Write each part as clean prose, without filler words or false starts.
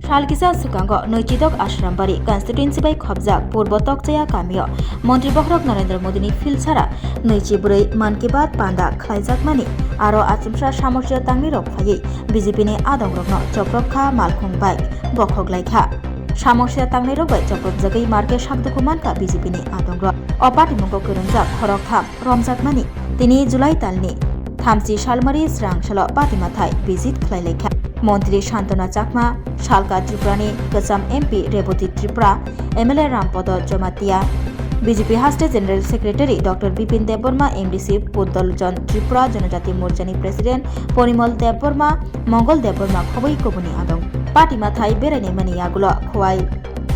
Shalkisa Sukango, Noichidok Ashrambari, Constituency by Khobjak, Purbotok Jaya Kamio, Montri Bohrok Narendra Modini Filsara, Noichiburi, Maanki Baat, Pandao, Khlaijak Mani, Aro Achimsha Shamosya Tangni Rokhayi, BJP ni Adongrogno, Choprokha, Malkhung Bike, Bokhoklaikha. Shamosya Tangni Robai, Choprok Jagai Marke Shabdukumanka, BJP ni Adongro, Opati Mungo Kurunjak, Khorok Tham, Romjak Mani, Tini Julai Talni, Thamsi Shalmari, Swrangchati, Patimathai, Visit Khlailekha. Montri Shantana Chakma, Shalka Triprani, Kacham MP Reboti Tripura, MLA Rampodo Jomatia, BJP Haste General Secretary Dr. Bipin Deborma, MDC Puddol John Tripura, Jonojati Morjani President, Porimal Deborma, Mongol Deborma, Khoboi Kobuni Adong, Patimathai Berani Maniagula, Khwai,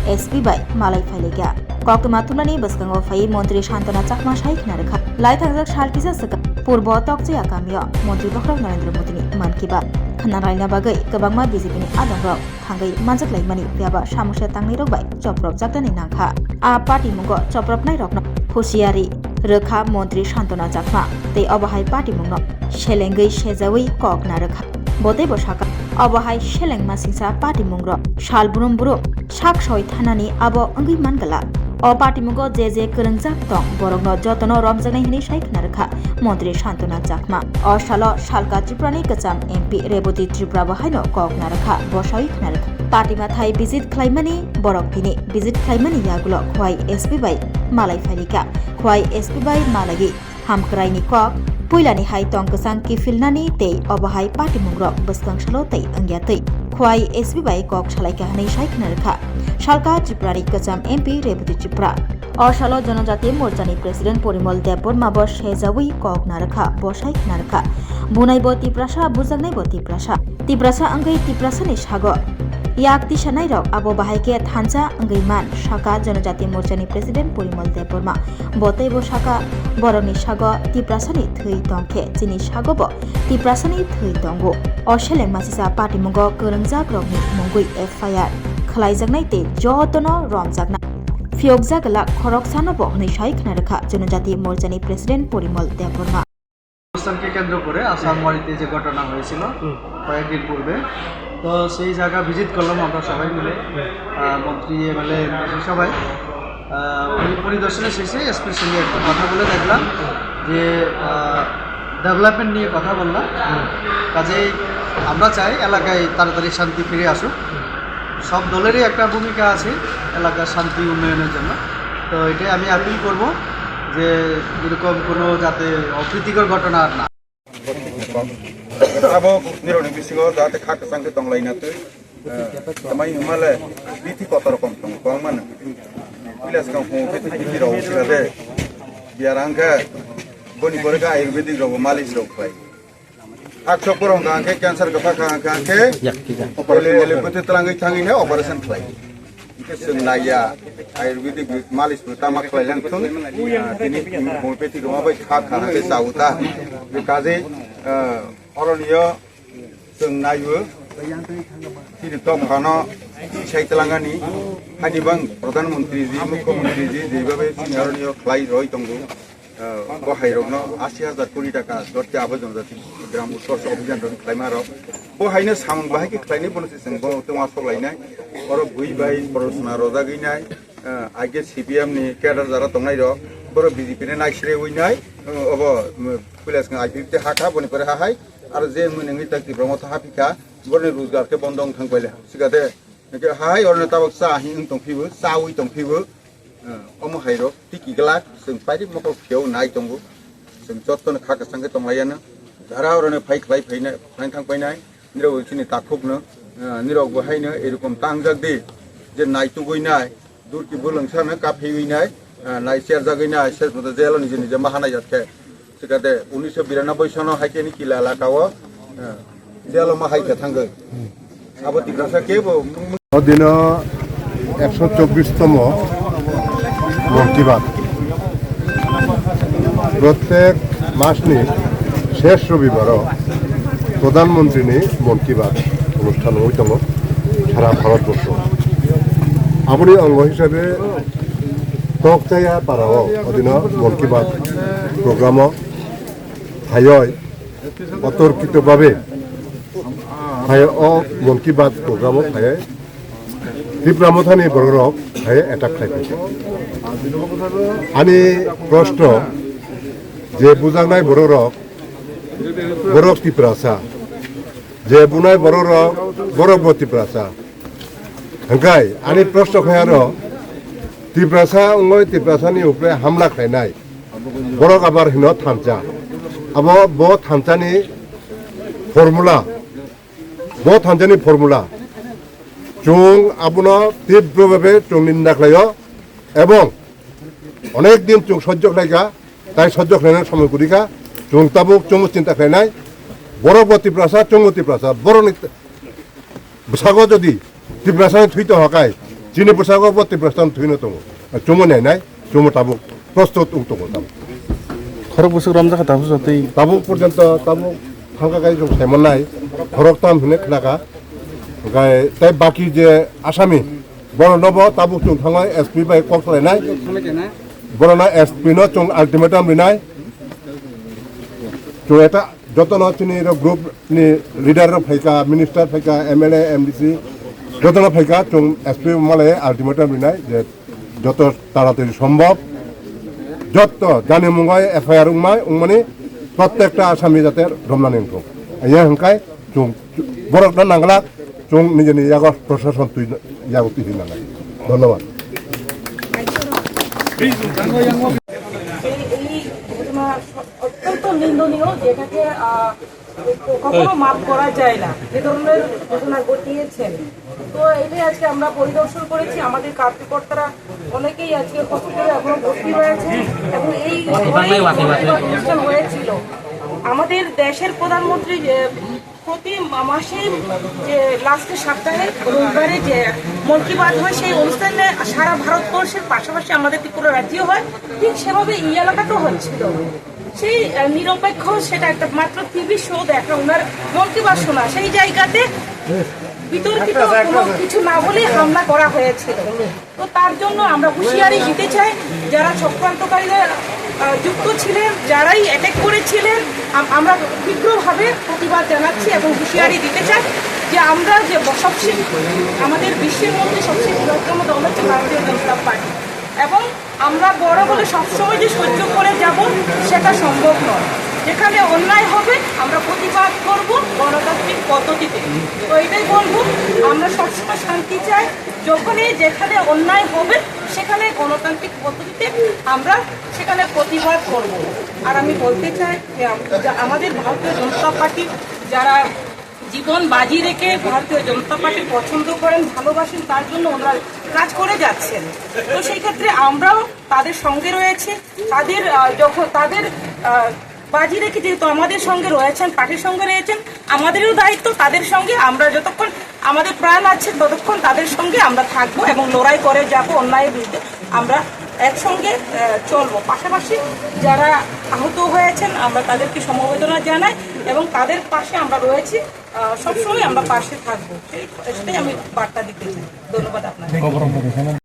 SP by Malai Failega. Koktuma Tunani Baskango Fai, Montri Shantana Chakma Shaikh Naraka, Lightanzak Shalkisa Saka, Purbotok Jaya Kamio, Montri Bohrok Narendra Modini, Maanki Baat. Khanaraina bagai kabangma BJP ni adongrok thangai manjak laimani byaba Shamosya Tangni Rokbai Choprop Jaktani Nangkha a party mungo Chopronairogno Husiari Rekha Montri Shantana Chakma tei obahai party mungno Shelengai Shejawi Kok Narakha Bote Boshaka obahai Shelengma Singsa party mungro Shalburum Buru Shak Shoi Thanani abo Angui Mangala O party mungo JJ Kurungjak Tong Borogno Jotono Romjagnai Hini Shaikh Narkha Montri Shantana Chakma O Shalo Shalka Triprani Kacham MP Reboti Tripura Bahaino Kok Narkha Boshaik Narkha Party Mathai Visit Klaimani Borok Tini Visit Klaimani Yagulo Khwai SP by Malai Falika Khwai SP by Malagi Hamkraini Kok Puilani Hai Tong Kasang Kifilnani Tei Obahai Party Mungro Baskang Shalo Tei Angyatei Khwai SP by Kok Sanlaikha Hani Shaikh Narkha Shalka Triprani Kacham MP Reboti Tripura Oshalo Jonojati Morjani President Porimal Deborma Bosh Hejawi Kok Narkha Boshaik Narkha Bunaibo Twiprasa Bujangnaibo Twiprasa Angai Twiprasani Sago Yakti Shanairok Abo Bahaike Thancha Angai Man Shaka Jonojati Morjani President Porimal Deborma Botaibo Shaka Boroni Sago Twiprasani Thwi Tongke Chini Sagobo Twiprasani Thwi Tongo Osheleng Masisa Party Mungo Kurungjak Rokni Mungui FIR Khlaijaknai te Jotono Romjakna Fiokjagala Khorok Sanobo Hni Shaikh Narkha Jonojati Morjani President Porimal Deborma অবস্থানকে কেন্দ্র করে আসামবাড়িতে যে ঘটনা হয়েছিল কয়েকদিন পূর্বে তো সেই জায়গা ভিজিট করলাম আমরা সবাই মিলে মন্ত্রী এমএলএ সবাই পরিদর্শনে শেষে এসপির সঙ্গে একটু কথা বলে দেখলাম যে ডেভেলপমেন্ট নিয়ে কথা বললাম কাজেই আমরা চাই এলাকায় তাড়াতাড়ি শান্তি ফিরে আসুক সব দলেরই একটা ভূমিকা আছে এলাকার শান্তি উন্নয়নের জন্য তো এটাই আমি আপিল করব যে এরকম কোনো যাতে অপ্রীতিকর ঘটনা আর না abo nironi bisingo date khak sangke tonglaina tu tamai humale bithi kotor kom tong kongman pilas kang ho ke bithi ro sirade biarangka boni borga ayurvedic ro malis ro pai ak choporong kang ke cancer ka kang ke opole ele putih telangai thangi ne operation klai sung naya ayurvedic malis pertama klai lang thung ini homeopathic ro bai khak khana ke sauta kaje Orangnya sengaja tidak tahu karena saya telangani hadi bang Perdana Menteri ji, Mukhyamentri ji, jadi orangnya klay roy Tongo, bahaya rogno 80,000 kodi taka dorte abajon jati gram utkarsh abhijan rog klay maro, bahaya samang bahaya ki klay ni bonus sengbo tengah solai nai, orang bui bayi Chopronairogno nai, aja CPM ni kader zara tongai ro, baru BJP ni naik sere wui nai, abo pulas ngai IPT haka boni pera hai. আর যে মনে তাকি প্রমোত হাপিকা বরনে রোজগারকে বন্ধং থাকবাইলে সিগাতে high অরনে তাবক সা হিং তংফিবো সাউই তংফিবো অমো হাইরো টিকি Glück जों পাইরি মকল ফেও নাই তংবো जों জতন খাকা संगे তংলায়ানো ধারা অরনে ফাই খ্লাই ফাইনা ফাইন থাকবাইনাই নিরো ইখিনি তাখুবনো নিরো বহাইনো এরকম তাংজাক দি যে নাই তুগইনাই দুরকি বলংসানো কাফেইনাই নাই শেয়ার জাগইনাই শেষ মতে জেল নিজে নিজে মাহানাই যাতকে Sekade 1992 sono haike ni kila lakawa jelo ma haike thangge abo tigrasa kebo odino 124 তম মন কি বাত প্রত্যেক মাসনি শেষ রবিবার প্রধানমন্ত্রী নি মন কি বাত অনুষ্ঠান হইতম সারা ভারতবর্ষ আপনি অঙ্গ হিসাবে তকতায়া পারাও অদিন মন কি বাত প্রোগ্রাম হায়য় অতর্কিতভাবে হায় মন কি বাত প্রোগ্রামত হায় ত্রিপুরা বড় অ্যাটাক খাইছে আনি প্রশ্ন যে বুঝাংনাই বড় ত্রিপুরাসা যে বুনাই বড় ত্রিপুরাসা হংকাই আনি প্রশ্ন খায়ার ত্রিপুরাসানি উপরে হামলা খাইনাই বড় আবার হিন থামচা আবো ব থামচানি ফর্মুলা চুং আবুনো তীব্রভাবে চুং নিন্দা খাইয় এবং অনেক দিন চুং সহ্য খাইকা তাই সহ্য খাইনার সময় করিকা চুং তাবুক চুমু চিন্তা খাইনাই বড় ত্রিপুরাসা চুঙ্গু ত্রিপুরাসা বড় বসাগ যদি ত্রিপুরাসানি থুইতে হকাই চিনি বসাগ ত্রিপুরাসান থুইনো দङ চুমু নাই চুমু তাবুক প্রস্তুত দङ তাবুক খরক বসে রমজাখা তাবু সাথে তাবুক পর্যন্ত তাবুক থাকা গাই जों সাইমন নাই খরক তাম হিনে খাকা গায় তাই বাকি যে আসামি বড় নব তাবুক जों থাঙাই এসপি বাই কক খালাইনাই বড় না এসপি নো जों আলটিমেটাম বিনাই তো এটা যতন চিনি গ্রুপ নি লিডার ফাইকা মিনিস্টার ফাইকা এমএলএ এমডিসি যতন ফাইকা जों এসপি মালে আলটিমেটাম বিনাই যে যত তাড়াতাড়ি সম্ভব যত জানি মুঙ্গাই এফআইআর উংমানি প্রত্যেকটা আসামি যাতে রমনা নেংথ ইয়া হংকাই जों বড়টা নাংলা जों নিজেনি ইয়াগ প্রশাসন তুই ইয়াগতি হিনালাই ধন্যবাদ অত্যন্ত নিন্দনীয় যেটাকে কখনো মাফ করা যায় না এ ধরনের ঘটনা ঘটিয়েছেন তো এটাই আজকে আমরা পরিদর্শন করেছি আমাদের কর্মকর্তারা অনেকেই আজকে হসপিটালে এখনো ভর্তি রয়েছে এবং এই অনুষ্ঠান হয়েছিল আমাদের দেশের প্রধানমন্ত্রী প্রতি মাসে যে লাস্টের সপ্তাহে রবিবারে যে মন কি বাত হয় সেই অনুষ্ঠানে সারা ভারতবর্ষের পাশাপাশি আমাদের ত্রিপুরা রাজ্য হয় ঠিক সেভাবে এই এলাকাতেও হচ্ছিল সেই নিরপেক্ষ সেটা একটা মাত্র টিভি শো দেখা ওনার মন কি বাত শোনা সেই জায়গাতে বিতর্কিত কোনো কিছু না বলে হামলা করা হয়েছিল তো তার জন্য আমরা হুঁশিয়ারি দিতে চাই যারা চক্রান্তকারীরা যুক্ত ছিলেন যারাই অ্যাটাক করেছিলেন আমরা তীব্রভাবে প্রতিবাদ জানাচ্ছি এবং হুঁশিয়ারি দিতে চাই যে আমরা যে সবচেয়ে আমাদের বিশ্বের মধ্যে সবচেয়ে বৃহত্তম দল হচ্ছে ভারতীয় জনতা পার্টি এবং আমরা বড় বলে সবসময় যে সহ্য করে যাব সেটা সম্ভব নয় যেখানে অন্যায় হবে আমরা প্রতিবাদ করব গণতান্ত্রিক পদ্ধতিতে তো এটাই বলবো আমরা সবসময় শান্তি চাই যখনই যেখানে অন্যায় হবে সেখানে গণতান্ত্রিক পদ্ধতিতে আমরা সেখানে প্রতিবাদ করব আর আমি বলতে চাই যে আমাদের ভারতীয় জনতা পার্টি যারা জীবন বাজি রেখে ভারতীয় জনতা পার্টি পছন্দ করেন ভালোবাসেন তার জন্য ওনারা কাজ করে যাচ্ছেন তো সেই ক্ষেত্রে আমরাও তাদের সঙ্গে রয়েছে তাদের যখন তাদের বাজি রেখে যেহেতু আমাদের সঙ্গে রয়েছেন পার্টির সঙ্গে রয়েছেন আমাদেরও দায়িত্ব তাদের সঙ্গে আমরা যতক্ষণ আমাদের প্রাণ আছে ততক্ষণ তাদের সঙ্গে আমরা থাকবো এবং লড়াই করে যাব অন্যায়ের বিরুদ্ধে আমরা একসঙ্গে চলবো পাশাপাশি যারা আহত হয়েছেন আমরা তাদেরকে সমবেদনা জানাই এবং তাদের পাশে আমরা রয়েছি সবসময় আমরা পাশে থাকবো সেটাই আমি বার্তা দিতে চাই ধন্যবাদ আপনাকে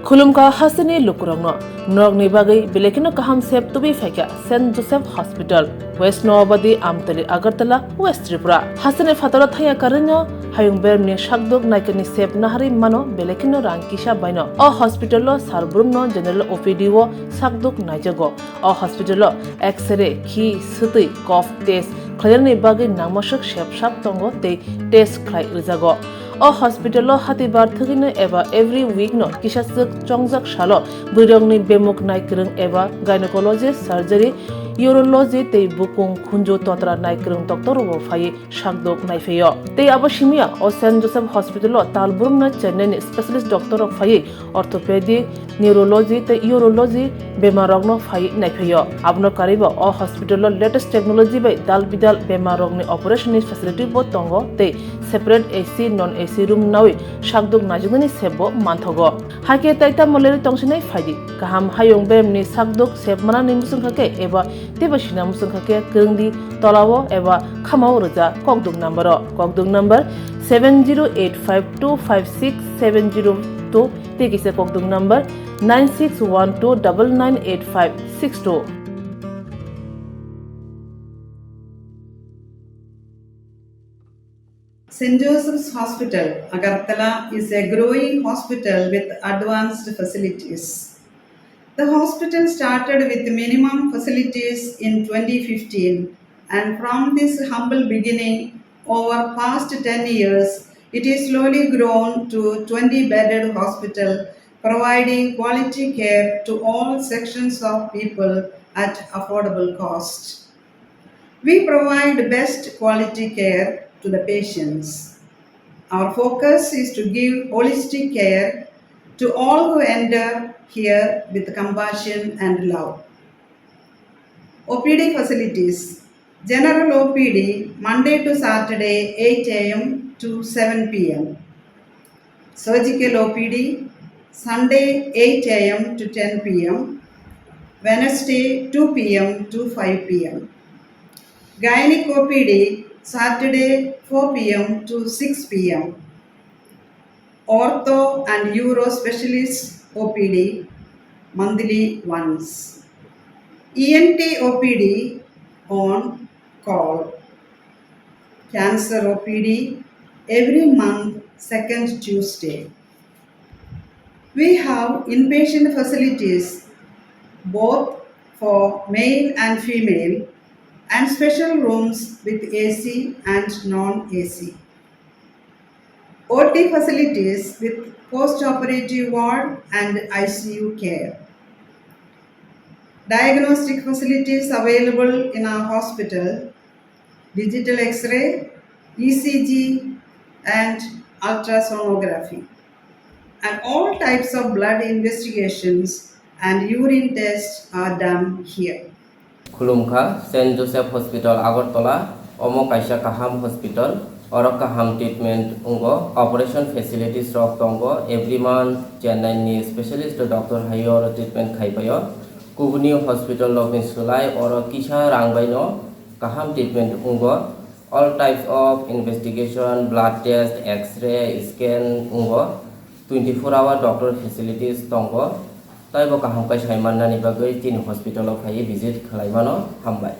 खुलुमका हासिनी लुकुरंगनो नरगनि बागै बेलेखिनो काहाम सेब तुबि फाइका Saint Joseph Hospital West Nawabadi Amtali Agartala West Tripura हासिनी फातरा थाया कारिनो हायुं बेरनि शाकदोक नायकनि सेब नाहारि मानो बेलेखिनो रांकिसा बायनो अ हॉस्पिटलो सारब्रुमनो जनरल ओपीडी वो शाकदोक नायजगो अ हॉस्पिटलो एक्सरे खि सुतै कफ टेस्ट खयरनि बागै नामसक सेबसाब तंगो ते टेस्ट खाय रिजागो अ हॉस्पिटलो हातिबार थगिनो एबा एवरी वीक नो किसासक चंगजाक सालो बुरंगनि बेमुक नायक्रं एबा गायनेकोलॉजी सर्जरी यूरोलॉजी ते बुकुं खुंजो तोत्रा नायक्रं डॉक्टर वो फाये शाकदोक नायफेयो ते आबाशिमिया अ सेंट जोसेफ हॉस्पिटलो तालबुरमनो चेन्नई स्पेशलिस्ट डॉक्टर फाये ऑर्थोपेडिक न्यूरोलॉजी ते यूरोलॉजी बेमारगनो फाये नायफेयो आबनो कारिबो अ हॉस्पिटलो लेटेस्ट टेक्नोलॉजी बाय दाल बिदाल बेमारगनि ऑपरेशन फैसिलिटी बो तंगो ते separate AC non AC room नावे शाकदोक नाजुगनि सेबो मानथगो हाके ताइता मलेरि तंगसिनाय फायदि गाहाम हायं बेमनि शाकदोक सेबमाना निमुसुंखाके एबा तेबसिना मुसुंखाके गंगदि तलावो एबा खामाव रजा कगदुक number 7085256707 to tekise kokdum number 9612998562. St. Joseph's Hospital, Agartala, is a growing hospital with advanced facilities. The hospital started with minimum facilities in 2015, and from this humble beginning, over past 10 years, it is slowly grown to 20-bedded hospital, providing quality care to all sections of people at affordable cost. We provide best quality care to the patients. Our focus is to give holistic care to all who enter here with compassion and love. OPD facilities. General OPD Monday to Saturday 8 a.m. to 7 p.m. Surgical OPD Sunday 8 a.m. to 10 p.m. Wednesday 2 p.m. to 5 p.m. Gynec OPD Saturday 4 p.m. to 6 p.m. Ortho and Uro Specialist OPD monthly once. ENT OPD on call. Cancer OPD every month, second Tuesday. We have inpatient facilities both for male and female and special rooms with AC and non-AC. OT facilities with post-operative ward and ICU care. Diagnostic facilities available in our hospital, digital X-ray, ECG and ultrasonography. And all types of blood investigations and urine tests are done here. Khulumkha St. Joseph Hospital Agartala Omo Kaisa Kaham Hospital Oro Kaham treatment ungo operation facilities rok Tongo every month Chennai ni specialist doctor hayo treatment khaipayo Kubuni Hospital Lokin Sulai Oro Kisha Rangbaino Kaham treatment ungo all types of investigation blood test x-ray scan ungo 24-hour doctor facilities Tongo Taibo kaham kai saimanna ni bagai tin hospital of hai visit khalaimano hambai.